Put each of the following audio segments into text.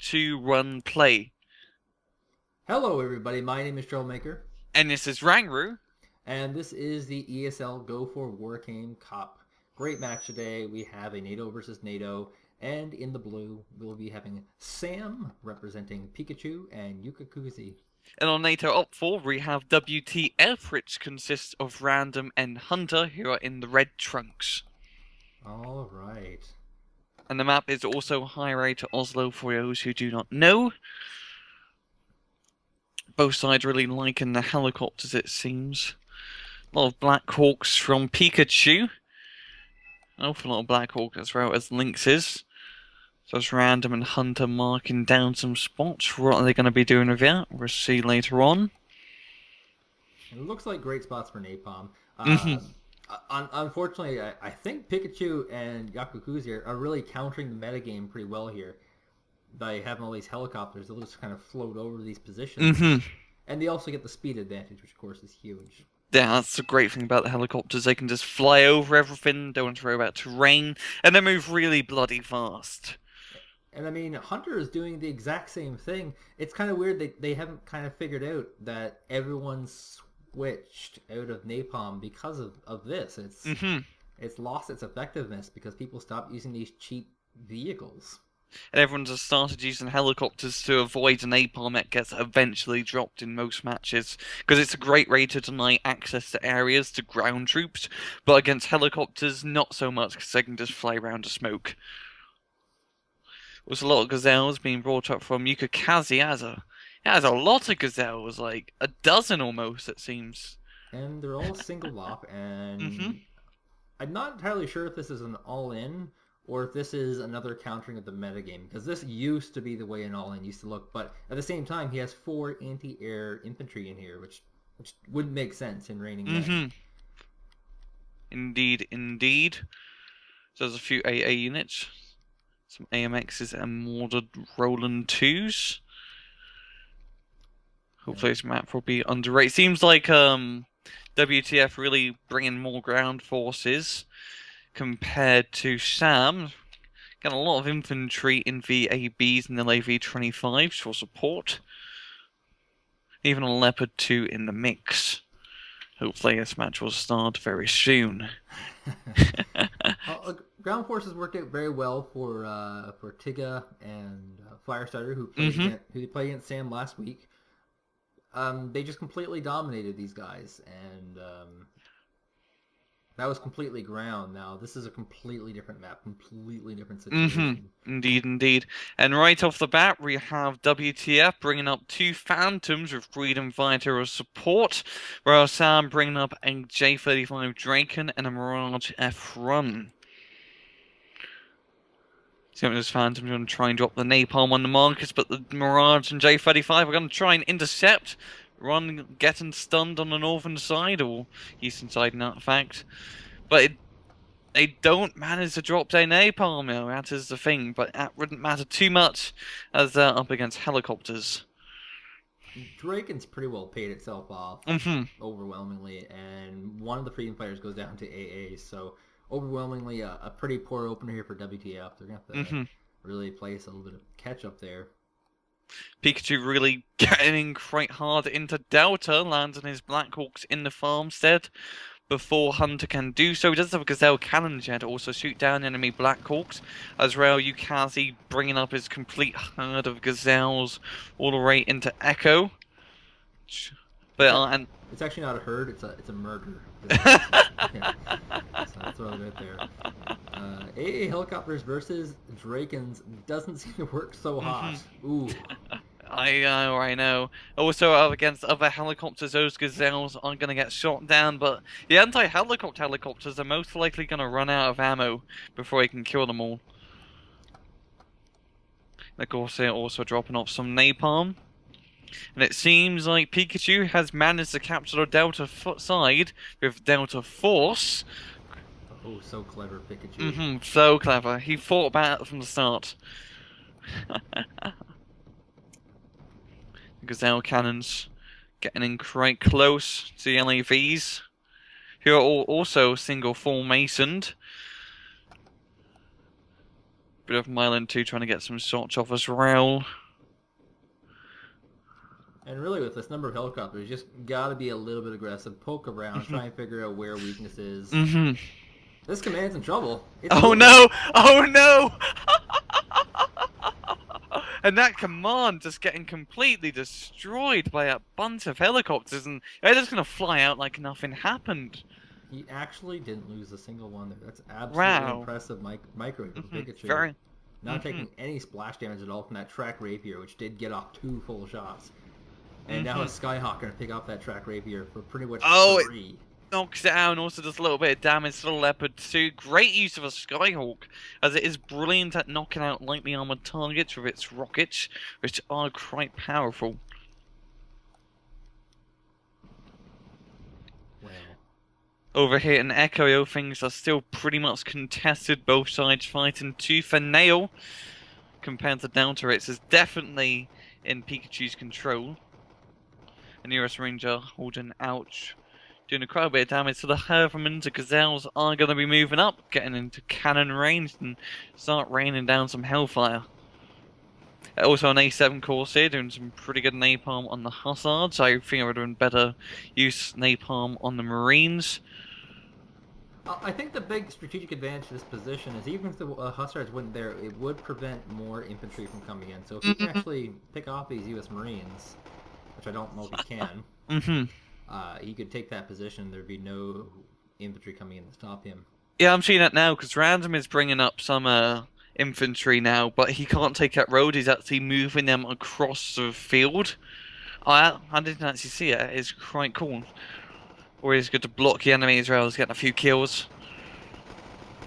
2, 1, play. Hello everybody, my name is Troublemaker, And this is Rangru. and this is the ESL Go4Wargame Cup. Great match today. We have a NATO versus NATO, and in the blue, we'll be having Sam representing Pikachu and Yakkuke. And on NATO Op 4, we have WTF, which consists of Random and Hunter, who are in the red trunks. Alright. And the map is also Highway to Oslo for those who do not know. Both sides really liking the helicopters, it seems. A lot of Black Hawks from Pikachu. An awful lot of Black Hawk as well as Lynxes. So it's Random and Hunter marking down some spots. What are they going to be doing with that? We'll see later on. It looks like great spots for Napalm. Mm-hmm. Unfortunately, I think Pikachu and Yakkuke are really countering the metagame pretty well here. By having all these helicopters, they'll just kind of float over these positions. Mm-hmm. And they also get the speed advantage, which of course is huge. Yeah, that's the great thing about the helicopters. They can just fly over everything, don't have to worry about terrain, and they move really bloody fast. And I mean, Hunter is doing the exact same thing. It's kind of weird they haven't kind of figured out that everyone's switched out of Napalm because of this. It's lost its effectiveness because people stopped using these cheap vehicles. And everyone just started using helicopters to avoid an napalm that gets eventually dropped in most matches. Because it's a great way to deny access to areas to ground troops, but against helicopters, not so much because they can just fly around to smoke. There's a lot of gazelles being brought up from Yakkuke. Has a lot of gazelles, like a dozen almost, it seems. And they're all single op, and I'm not entirely sure if this is an all-in or if this is another countering of the metagame, because this used to be the way an all-in used to look, but at the same time, he has 4 anti-air infantry in here, which wouldn't make sense in raining men. Indeed, indeed. So there's a few AA units, some AMXs and mortared Roland 2s. Hopefully this map will be underrated. Seems like WTF really bringing more ground forces compared to Sam. Got a lot of infantry in VABs and the LAV-25s for support. Even a Leopard 2 in the mix. Hopefully this match will start very soon. Ground forces worked out very well for Tiga and Firestarter, who played against Sam last week. They just completely dominated these guys, and that was completely ground. Now, this is a completely different map, completely different situation. Indeed, indeed. And right off the bat, we have WTF bringing up 2 Phantoms with Freedom Fighter as support, whereas Sam bringing up a J35 Draken and a Mirage F1. So those Phantoms are going to try and drop the napalm on the Marcus, but the Mirage and J35 are going to try and intercept. Run getting stunned on the northern side, or eastern side in that fact. But they don't manage to drop their napalm, though. That is the thing, but that wouldn't matter too much as they're up against helicopters. Draken's pretty well paid itself off, overwhelmingly, and one of the freedom fighters goes down to AA, so overwhelmingly a pretty poor opener here for WTF. They're going to have to really place a little bit of catch-up there. Pikachu really getting quite hard into Delta, lands on his Blackhawks in the farmstead before Hunter can do so. He does have a Gazelle cannon here to also shoot down enemy Blackhawks, as well Yakkuke bringing up his complete herd of Gazelles all the way into Echo. But it's actually not a herd; it's a murder. Yeah. So that's what I there. AA helicopters versus Drakens doesn't seem to work so hot. Ooh. I know. Also, up against other helicopters, those Gazelles are going to get shot down, but the anti-helicopters are most likely going to run out of ammo before he can kill them all. Of course, they're also dropping off some napalm. And it seems like Pikachu has managed to capture the Delta side with Delta Force. Oh, so clever, Pikachu. So clever. He thought about it from the start. Gazelle cannons getting in quite close to the LAVs, who are all also single form masoned. Bit of Mylan 2 trying to get some shots off as well. And really, with this number of helicopters, you just gotta be a little bit aggressive, poke around, try and figure out where weakness is. This command's in trouble. It's Oh moving. no! Oh no! And that command just getting completely destroyed by a bunch of helicopters, and they're just gonna fly out like nothing happened. He actually didn't lose a single one there. That's absolutely Wow. impressive micro from Pikachu. Very. Not taking any splash damage at all from that track rapier, which did get off 2 full shots. And now a Skyhawk gonna pick up that track rapier for pretty much 3. Knocks it out and also does a little bit of damage to the Leopard too. Great use of a Skyhawk, as it is brilliant at knocking out lightly armored targets with its rockets, which are quite powerful. Wow. Over here in Echo, things are still pretty much contested, both sides fighting tooth and nail. Compared to Delta, it's definitely in Pikachu's control. The nearest Ranger holding out, doing quite a bit of damage to the Hervermans. The Gazelles are going to be moving up, getting into cannon range and start raining down some Hellfire. Also an A7 Corsair doing some pretty good napalm on the Hussards. I think I would have been better use napalm on the Marines. I think the big strategic advantage to this position is even if the Hussards went there, it would prevent more infantry from coming in. So if you can actually pick off these U.S. Marines, which I don't know if he can, he could take that position. There'd be no infantry coming in to stop him. Yeah, I'm seeing that now because Random is bringing up some infantry now, but he can't take that road. He's actually moving them across the field. I didn't actually see it. It's quite cool. Or he's good to block the enemy as well as getting a few kills.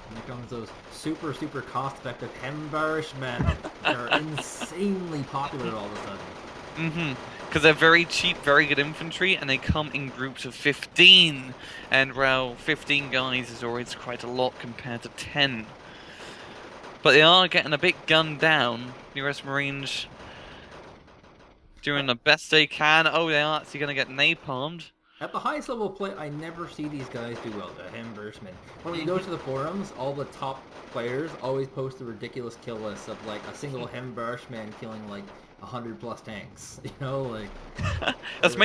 And here comes those super cost-effective Hembarishman that are insanely popular all of a sudden. Because they're very cheap, very good infantry, and they come in groups of 15. And, well, 15 guys is always quite a lot compared to 10. But they are getting a bit gunned down. US Marines doing the best they can. Oh, they are actually going to get napalmed. At the highest level of play, I never see these guys do well. The Hembarishman. When you go to the forums, all the top players always post a ridiculous kill list of like a single Hembarishman killing like 100+ tanks. You know, like that's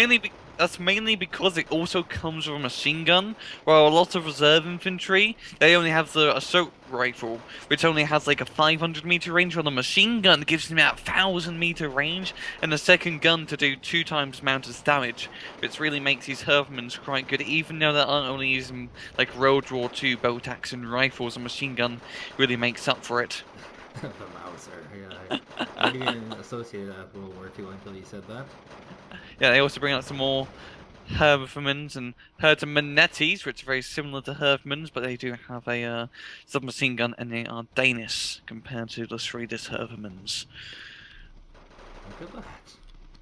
mainly because it also comes with a machine gun, while a lot of reserve infantry they only have the assault rifle, which only has like a 500-meter range, while the machine gun gives them that 1,000-meter range, and the second gun to do 2 times the amount of damage, which really makes these Hervermans quite good. Even though they aren't only using like World War II bolt action rifles, a machine gun really makes up for it. The Mauser, yeah. I didn't even associate that with World War II until you said that. Yeah, they also bring out some more Hervermans and Hertamanettis, which are very similar to Hervermans, but they do have a submachine gun, and they are Danish compared to the Swedish Hervermans. Look at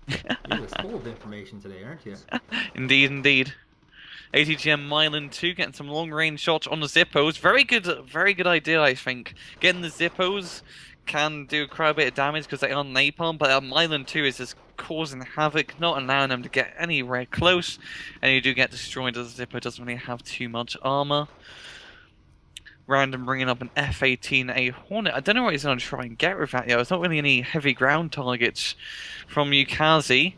that. You're full of information today, aren't you? Indeed, indeed. ATGM Mylan 2 getting some long-range shots on the Zippos. Very good idea, I think. Getting the Zippos can do quite a bit of damage because they are napalm, but Mylan 2 is just causing havoc, not allowing them to get anywhere close, and you do get destroyed as the Zippo doesn't really have too much armor. Random bringing up an F-18A Hornet. I don't know what he's going to try and get with that yet. There's not really any heavy ground targets from Yukazi.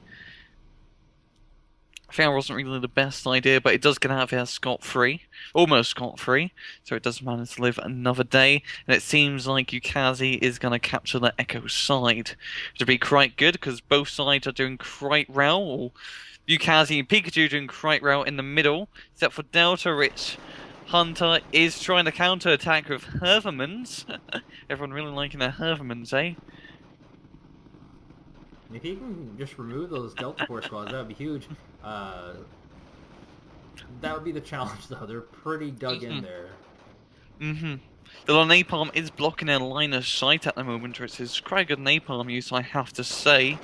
I think that wasn't really the best idea, but it does get out of here scot-free. Almost scot-free. So it does manage to live another day. And it seems like Yukazi is going to capture the Echo side. Which would be quite good, because both sides are doing quite well. Or Yukazi and Pikachu doing quite well in the middle. Except for Delta, which Hunter is trying to counter-attack with Hervermans. Everyone really liking their Hervermans, eh? If he can just remove those Delta Force squads, that would be huge. That would be the challenge, though. They're pretty dug in there. The napalm is blocking their line of sight at the moment, which is quite good napalm use, I have to say.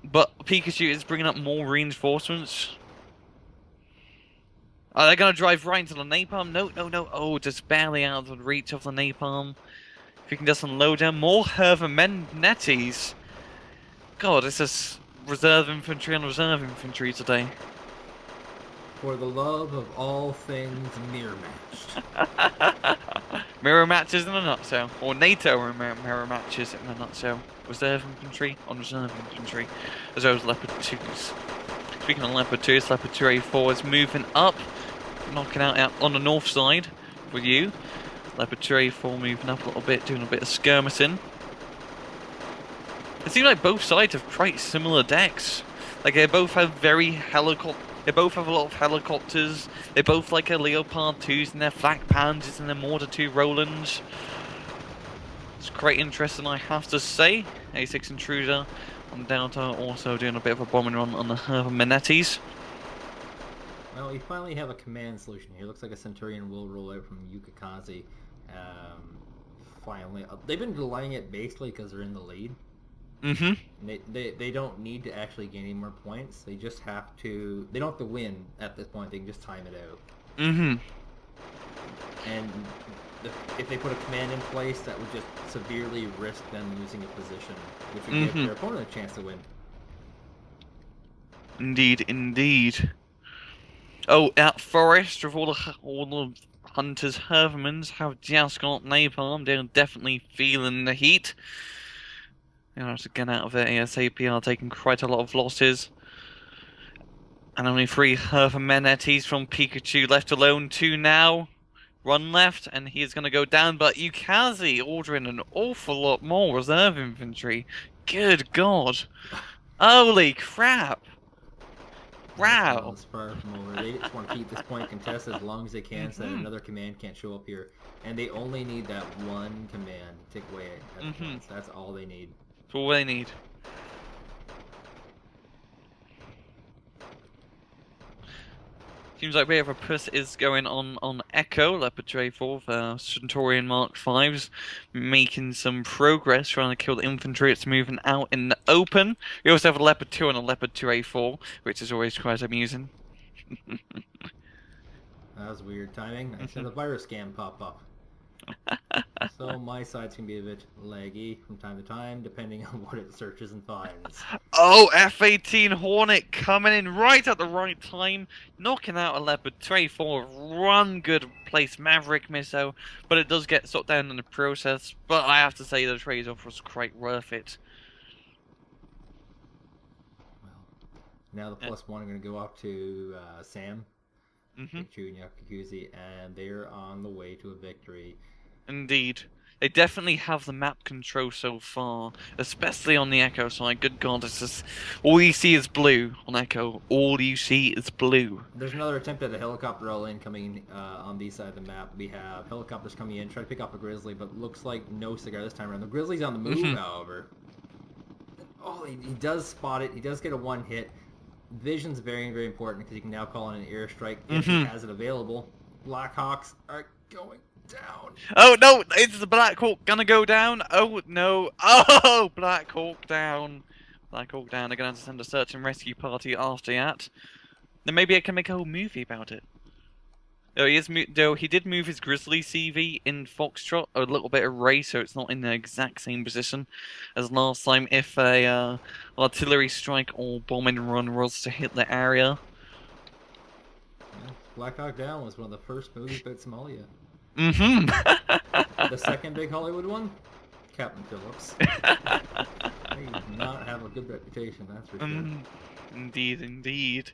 But Pikachu is bringing up more reinforcements. Are they going to drive right into the napalm? No. Oh, just barely out of the reach of the napalm. If you can just unload them. More Hervermanettis. God, this is reserve infantry on reserve infantry today. For the love of all things mirror matched. Mirror matches in a nutshell, or NATO mirror matches in a nutshell. Reserve infantry on reserve infantry, as well as Leopard 2s. Speaking of Leopard 2s, Leopard 2A4 is moving up, knocking out on the north side for you. Leopard 2A4 moving up a little bit, doing a bit of skirmishing. It seems like both sides have quite similar decks. Like they both have They both have a lot of helicopters. They both like a Leopard 2s and their flak panzers and their Mortar 2 Rolands. It's quite interesting, I have to say. A6 Intruder on Delta, also doing a bit of a bombing run on the Herva Minettis. Well, we finally have a command solution here. Looks like a Centurion will roll out from Yakkuke. Finally, they've been delaying it basically because they're in the lead. They don't need to actually gain any more points. They just have to. They don't have to win at this point. They can just time it out. And if they put a command in place, that would just severely risk them losing a position, which would give their opponent a chance to win. Indeed, indeed. Oh, at Forest, with all the Hunters, Hervermans have just got Napalm. They're definitely feeling the heat. They have to get out of there ASAP, are taking quite a lot of losses. And only 3 Hervermenettis from Pikachu left alone. 2 now. 1 left, and he is going to go down. But Yukazi ordering an awful lot more reserve infantry. Good God. Holy crap. Wow. It's far from over. They just want to keep this point contested as long as they can so that another command can't show up here. And they only need that one command to take away at points. That's all they need. That's all they need. Seems like a bit of a push is going on Echo, Leopard 2A4 for Centurion Mark 5s, making some progress, trying to kill the infantry. It's moving out in the open. We also have a Leopard 2 and a Leopard 2A4, which is always quite amusing. That was weird timing. I said a virus scan pop up. So my sides can be a bit laggy from time to time, depending on what it searches and finds. Oh, F-18 Hornet coming in right at the right time, knocking out a Leopard 2A4. Run good place Maverick missile, but it does get shot down in the process. But I have to say the trade-off was quite worth it. Well, now the +1 are going to go up to Sam, Pikachu and Yakkuke, and they're on the way to a victory. Indeed. They definitely have the map control so far, especially on the Echo side. Good God, it's just all you see is blue on Echo. All you see is blue. There's another attempt at a helicopter roll-in coming on the side of the map. We have helicopters coming in, try to pick up a Grizzly, but looks like no cigar this time around. The Grizzly's on the move, however. Oh, he does spot it. He does get a 1 hit. Vision's very, very important because you can now call in an airstrike if he has it available. Blackhawks are going down. Oh no, is the Black Hawk gonna go down? Oh no. Oh, Black Hawk down. Black Hawk down. They're gonna have to send a search and rescue party after that. Then maybe I can make a whole movie about it. Though he did move his Grizzly CV in Foxtrot a little bit away, so it's not in the exact same position as last time if a artillery strike or bombing run was to hit the area. Yeah, Black Hawk Down was one of the first movies about Somalia. The second big Hollywood one? Captain Phillips. He did not have a good reputation, that's for sure. Indeed, indeed.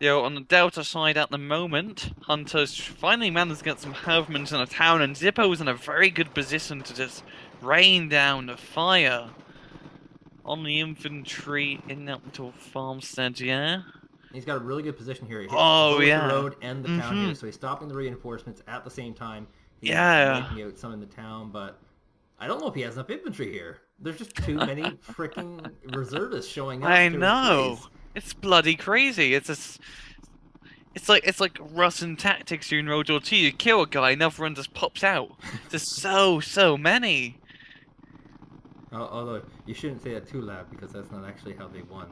On the Delta side at the moment, Hunters finally managed to get some Hervermans in a town, and Zippo's in a very good position to just rain down the fire on the infantry in that little farmstead, yeah? He's got a really good position here. He hits both the road and the town here, so he's stopping the reinforcements at the same time. He's making out some in the town, but I don't know if he has enough infantry here. There's just too many freaking reservists showing up. I know. It's bloody crazy. It's like Russian tactics during World War II. You kill a guy, another one just pops out. There's so many. Although you shouldn't say that too loud because that's not actually how they won.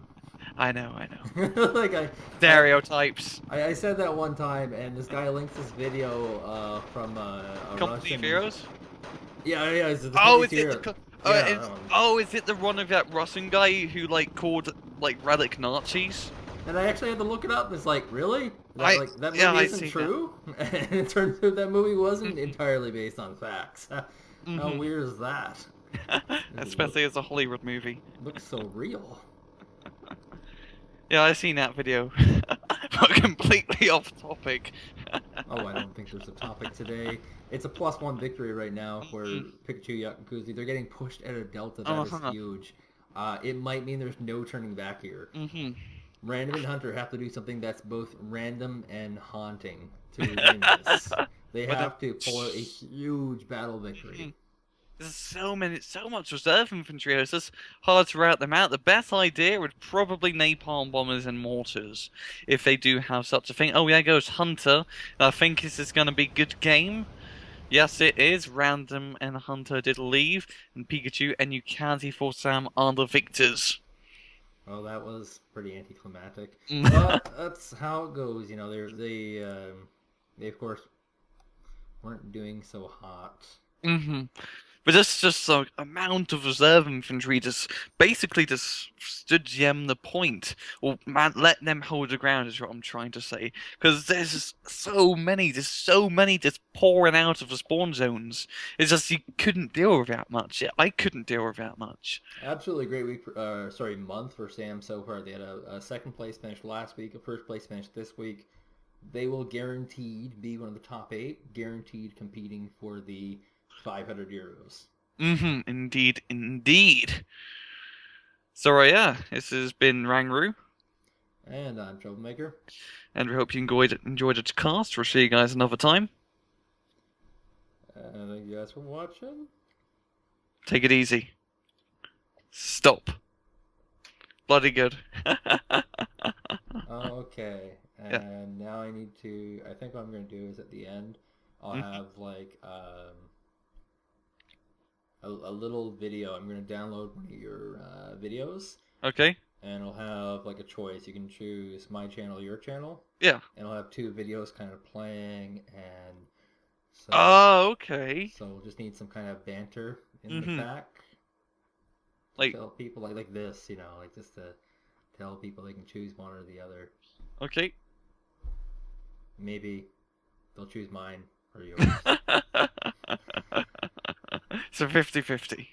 I know. Like Stereotypes. I said that one time, and this guy links this video from a Company Russian... of Heroes? Yeah, it's the is it the one of that Russian guy who called relic Nazis? And I actually had to look it up, and it's like, really? that Yeah, movie I isn't see that. true, and it turns out that movie wasn't entirely based on facts. How Hmm. weird is that? Especially as a Hollywood movie. Looks so real. Yeah, I seen that video. But completely off topic. Oh, I don't think there's a topic today. It's a +1 victory right now for Pikachu Yakkuke. They're getting pushed at a delta that is Uh-huh. huge. It might mean there's no turning back here. Hmm. Random and Hunter have to do something that's both random and haunting to win this. They But have to pull out a huge battle victory. there's so much reserve infantry. It's just hard to route them out. The best idea would probably napalm bombers and mortars, if they do have such a thing. Oh, yeah, goes Hunter. I think this is going to be a good game. Yes, it is. Random and Hunter did leave, and Pikachu and Yukazi for Sam are the victors. Well, that was pretty anticlimactic, but that's how it goes. You know, they of course weren't doing so hot. Hmm. But that's just the amount of reserve infantry just basically just stood gem the point. Or man, let them hold the ground is what I'm trying to say. Because there's just there's so many just pouring out of the spawn zones. It's just you couldn't deal with that much. I couldn't deal with that much. Absolutely great week. Sorry, month for Sam so far. They had a second place finish last week, a first place finish this week. They will guaranteed be one of the top 8, guaranteed competing for the 500 euros. Mm-hmm, indeed, indeed. So yeah, this has been Rangru, And I'm Troublemaker. and we hope you enjoyed the cast. We'll see you guys another time. Thank you guys for watching. Take it easy. Stop. Bloody good. Okay, Yeah. and now I need to. I think what I'm going to do is at the end, I'll Mhm. have like a little video. I'm going to download one of your videos, Okay. and I'll have like a choice. You can choose my channel, your channel, Yeah. and I'll have two videos kind of playing, and Oh, okay. so we'll just need some kind of banter in the Mhm. back to Like, tell people like this, you know, like just to tell people they can choose one or the other. okay. Maybe they'll choose mine or yours. So 50-50.